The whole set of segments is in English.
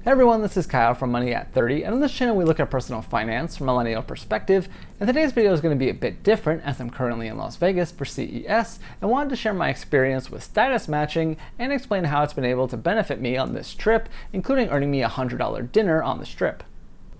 Hey everyone, this is Kyle from Money at 30, and on this channel we look at personal finance from a millennial perspective, and today's video is going to be a bit different as I'm currently in Las Vegas for CES and wanted to share my experience with status matching and explain how it's been able to benefit me on this trip, including earning me a $100 dinner on the Strip.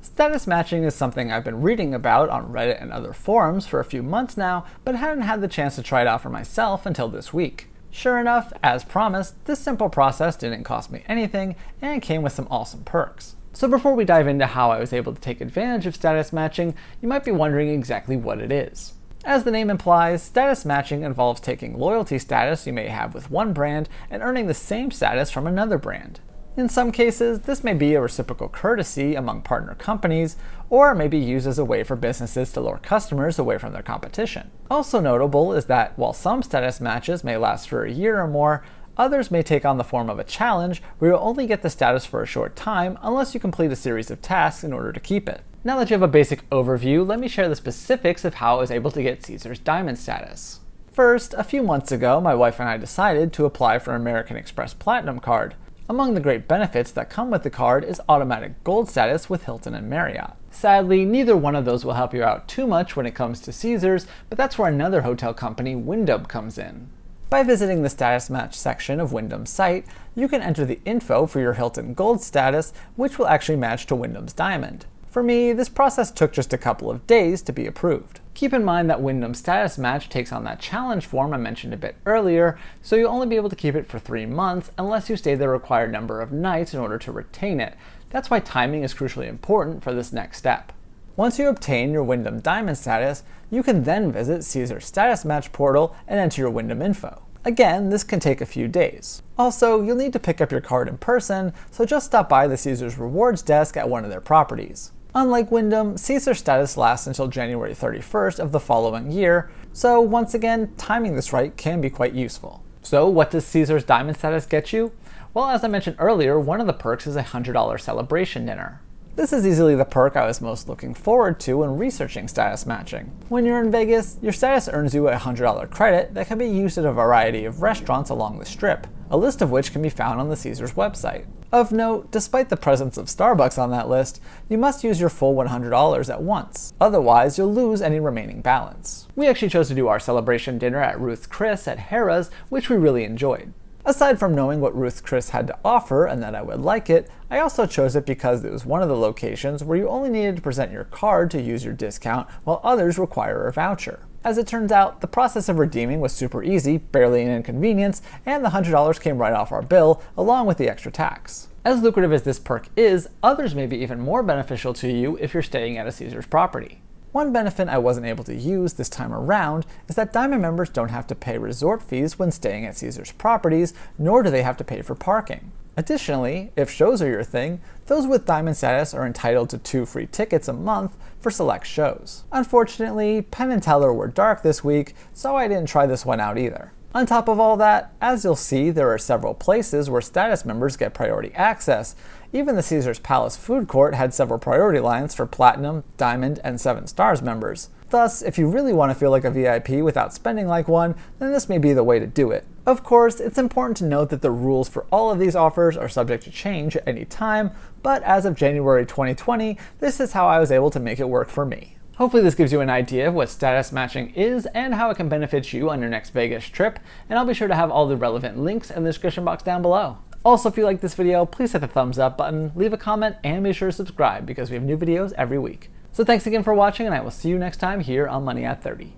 Status matching is something I've been reading about on Reddit and other forums for a few months now, but hadn't had the chance to try it out for myself until this week. Sure enough, as promised, this simple process didn't cost me anything and came with some awesome perks. So before we dive into how I was able to take advantage of status matching, you might be wondering exactly what it is. As the name implies, status matching involves taking loyalty status you may have with one brand and earning the same status from another brand. In some cases, this may be a reciprocal courtesy among partner companies, or may be used as a way for businesses to lure customers away from their competition. Also notable is that while some status matches may last for a year or more, others may take on the form of a challenge where you'll only get the status for a short time unless you complete a series of tasks in order to keep it. Now that you have a basic overview, let me share the specifics of how I was able to get Caesar's Diamond status. First, a few months ago, my wife and I decided to apply for an American Express Platinum card. Among the great benefits that come with the card is automatic gold status with Hilton and Marriott. Sadly, neither one of those will help you out too much when it comes to Caesars, but that's where another hotel company, Wyndham, comes in. By visiting the status match section of Wyndham's site, you can enter the info for your Hilton Gold status, which will actually match to Wyndham's Diamond. For me, this process took just a couple of days to be approved. Keep in mind that Wyndham's status match takes on that challenge form I mentioned a bit earlier, so you'll only be able to keep it for 3 months unless you stay the required number of nights in order to retain it. That's why timing is crucially important for this next step. Once you obtain your Wyndham Diamond status, you can then visit Caesar's status match portal and enter your Wyndham info. Again, this can take a few days. Also, you'll need to pick up your card in person, so just stop by the Caesar's Rewards desk at one of their properties. Unlike Wyndham, Caesar status lasts until January 31st of the following year, so once again, timing this right can be quite useful. So what does Caesar's Diamond status get you? Well, as I mentioned earlier, one of the perks is a $100 celebration dinner. This is easily the perk I was most looking forward to when researching status matching. When you're in Vegas, your status earns you a $100 credit that can be used at a variety of restaurants along the Strip, a list of which can be found on the Caesars website. Of note, despite the presence of Starbucks on that list, you must use your full $100 at once. Otherwise, you'll lose any remaining balance. We actually chose to do our celebration dinner at Ruth's Chris at Harrah's, which we really enjoyed. Aside from knowing what Ruth's Chris had to offer and that I would like it, I also chose it because it was one of the locations where you only needed to present your card to use your discount, while others require a voucher. As it turns out, the process of redeeming was super easy, barely an inconvenience, and the $100 came right off our bill, along with the extra tax. As lucrative as this perk is, others may be even more beneficial to you if you're staying at a Caesars property. One benefit I wasn't able to use this time around is that Diamond members don't have to pay resort fees when staying at Caesars properties, nor do they have to pay for parking. Additionally, if shows are your thing, those with Diamond status are entitled to 2 free tickets a month for select shows. Unfortunately, Penn and Teller were dark this week, so I didn't try this one out either. On top of all that, as you'll see, there are several places where status members get priority access. Even the Caesars Palace food court had several priority lines for Platinum, Diamond, and 7 Stars members. Thus, if you really want to feel like a VIP without spending like one, then this may be the way to do it. Of course, it's important to note that the rules for all of these offers are subject to change at any time, but as of January 2020, this is how I was able to make it work for me. Hopefully this gives you an idea of what status matching is and how it can benefit you on your next Vegas trip, and I'll be sure to have all the relevant links in the description box down below. Also, if you like this video, please hit the thumbs up button, leave a comment, and be sure to subscribe because we have new videos every week. So thanks again for watching, and I will see you next time here on Money at 30.